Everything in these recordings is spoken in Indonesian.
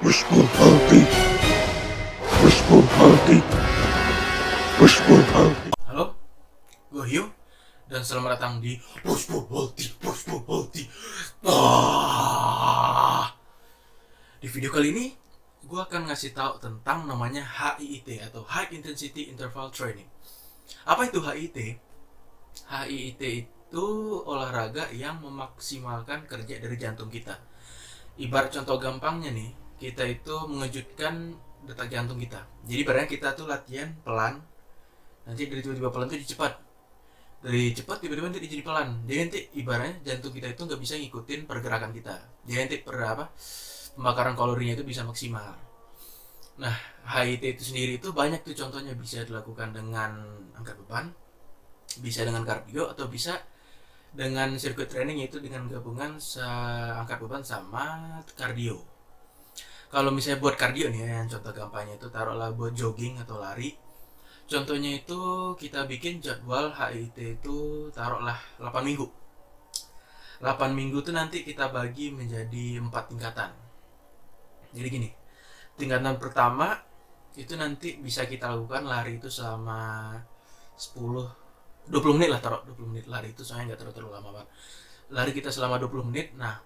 Wishful healthy, wishful healthy, wishful healthy. Halo, gue Hugh dan selamat datang di Wishful Healthy. Di video kali ini, gue akan ngasih tahu tentang namanya HIIT atau High Intensity Interval Training. Apa itu HIIT? HIIT itu olahraga yang memaksimalkan kerja dari jantung kita. Ibarat contoh gampangnya nih, kita itu mengejutkan detak jantung kita. Jadi ibaratnya kita tuh latihan pelan, nanti dari tiba-tiba pelan itu jadi cepat, dari cepat tiba-tiba nanti jadi pelan. Jadi nanti ibaratnya jantung kita itu nggak bisa ngikutin pergerakan kita. Jadi nanti pembakaran kalorinya itu bisa maksimal. Nah, HIIT itu sendiri itu banyak tuh contohnya, bisa dilakukan dengan angkat beban, bisa dengan kardio, atau bisa dengan circuit training, yaitu dengan gabungan angkat beban sama kardio. Kalau misalnya buat kardio nih, yang contoh gampangnya itu taruhlah buat jogging atau lari. Contohnya itu kita bikin jadwal HIIT itu taruhlah 8 minggu. 8 minggu tuh nanti kita bagi menjadi 4 tingkatan. Jadi gini, tingkatan pertama itu nanti bisa kita lakukan lari itu selama 20 menit lah, taruh 20 menit lari itu, soalnya nggak terlalu lama banget. Lari kita selama 20 menit. Nah,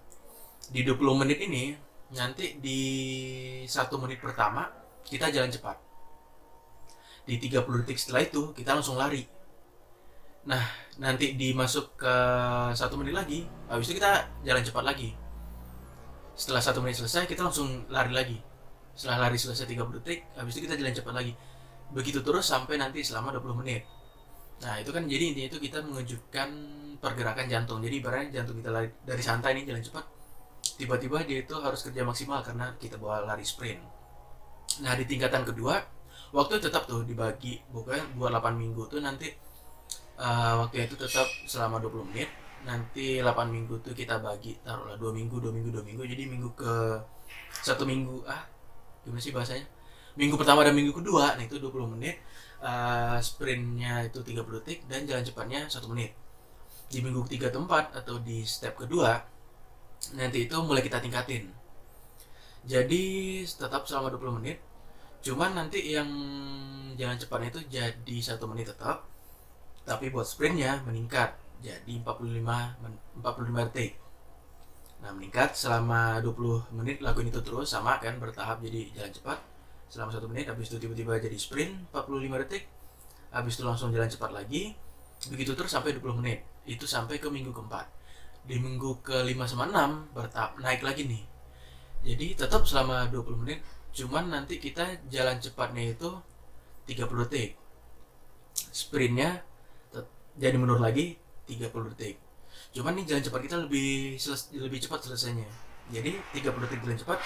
di 20 menit ini nanti di 1 menit pertama kita jalan cepat. Di 30 detik setelah itu kita langsung lari. Nah, nanti dimasuk ke 1 menit lagi, habis itu kita jalan cepat lagi. Setelah 1 menit selesai kita langsung lari lagi. Setelah lari selesai 30 detik, habis itu kita jalan cepat lagi. Begitu terus sampai nanti selama 20 menit. Nah, itu kan jadi intinya itu kita mengejutkan pergerakan jantung. Jadi ibaratnya jantung kita lari dari santai nih jalan cepat, tiba-tiba dia itu harus kerja maksimal karena kita bawa lari sprint. Nah, di tingkatan kedua, waktu tetap tuh dibagi, pokoknya buat 8 minggu tuh nanti waktunya itu tetap selama 20 menit. Nanti 8 minggu tuh kita bagi, taruhlah 2 minggu. Jadi minggu ke 1 minggu, gimana sih bahasanya? Minggu pertama dan minggu kedua, nah itu 20 menit. Sprintnya itu 30 detik dan jalan cepatnya 1 menit. Di minggu ketiga atau 4 atau di step kedua, nanti itu mulai kita tingkatin. Jadi tetap selama 20 menit. Cuman nanti yang jalan cepatnya itu jadi 1 menit tetap, tapi buat sprintnya meningkat jadi 45 detik. Nah, meningkat selama 20 menit, lakuin itu terus sama kan, bertahap. Jadi jalan cepat selama 1 menit, habis itu tiba-tiba jadi sprint 45 detik, habis itu langsung jalan cepat lagi. Begitu terus sampai 20 menit. Itu sampai ke minggu keempat. Di minggu ke-5 sama 6 bertahap naik lagi nih. Jadi tetap selama 20 menit, cuman nanti kita jalan cepatnya itu 30 detik. Sprintnya jadi mundur lagi 30 detik. Cuman nih jalan cepat kita lebih cepat selesainya. Jadi 30 detik jalan cepat,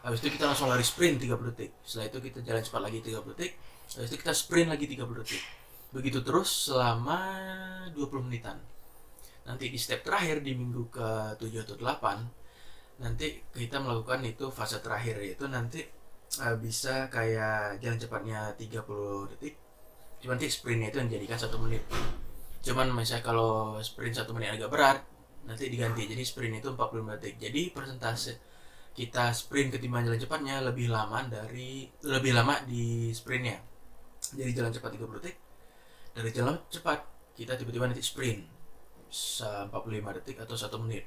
habis itu kita langsung lari sprint 30 detik. Setelah itu kita jalan cepat lagi 30 detik, habis itu kita sprint lagi 30 detik. Begitu terus selama 20 menitan. Nanti di step terakhir di minggu ke-7 atau 8, nanti kita melakukan itu fase terakhir, yaitu nanti bisa kayak jalan cepatnya 30 detik, cuman nanti sprintnya itu menjadikan 1 menit. Cuman misalnya kalau sprint 1 menit agak berat, nanti diganti jadi sprint itu 45 detik. Jadi persentase kita sprint ketimbang jalan cepatnya lebih lama di sprintnya. Jadi jalan cepat 30 detik, dari jalan cepat kita tiba-tiba nanti sprint 45 detik atau 1 menit.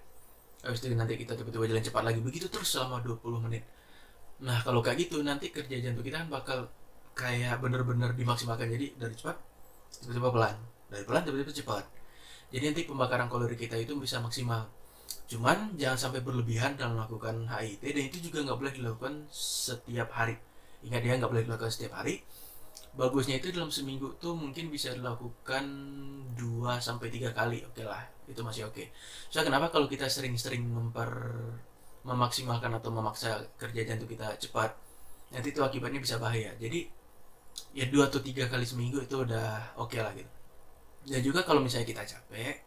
Habis itu nanti kita tiba-tiba jalan cepat lagi, begitu terus selama 20 menit. Nah, kalau kayak gitu nanti kerja jantung kita kan bakal kayak bener-bener dimaksimalkan. Jadi dari cepat tiba-tiba pelan, dari pelan tiba-tiba cepat. Jadi nanti pembakaran kalori kita itu bisa maksimal. Cuman jangan sampai berlebihan dalam melakukan HIIT, dan itu juga nggak boleh dilakukan setiap hari. Ingat ya, nggak boleh dilakukan setiap hari. Bagusnya itu dalam seminggu tuh mungkin bisa dilakukan 2-3 kali, oke lah, itu masih oke. Soalnya kenapa, kalau kita sering-sering memaksimalkan atau memaksa kerja jantung kita cepat, nanti itu akibatnya bisa bahaya. Jadi ya 2 atau 3 kali seminggu itu udah oke lah gitu. Dan juga kalau misalnya kita capek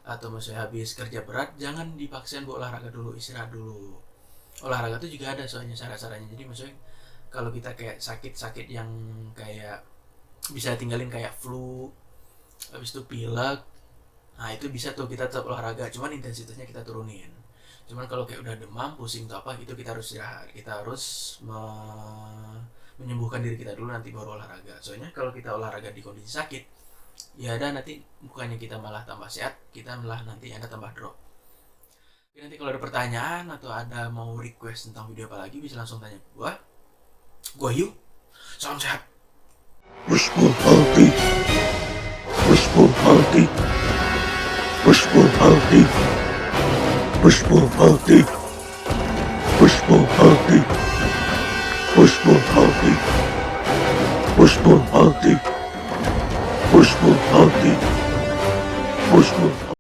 atau misalnya habis kerja berat, jangan dipaksain buat olahraga dulu, istirahat dulu. Olahraga tuh juga ada soalnya cara-caranya. Jadi maksudnya kalau kita kayak sakit-sakit yang kayak bisa tinggalin kayak flu, habis itu pilek, nah itu bisa tuh kita tetap olahraga, cuman intensitasnya kita turunin. Cuman kalau kayak udah demam, pusing atau apa, itu kita harus istirahat. Kita harus menyembuhkan diri kita dulu, nanti baru olahraga. Soalnya kalau kita olahraga di kondisi sakit, ya ada nanti bukannya kita malah tambah sehat, kita malah nanti ada tambah drop. Oke, nanti kalau ada pertanyaan atau ada mau request tentang video apa lagi, bisa langsung tanya gua Yu. Salam sehat. Wishful healthy. Wishful healthy. Wishful healthy. Wishful healthy. Wishful healthy. Wishful healthy. Wishful healthy. Wishful healthy. Wishful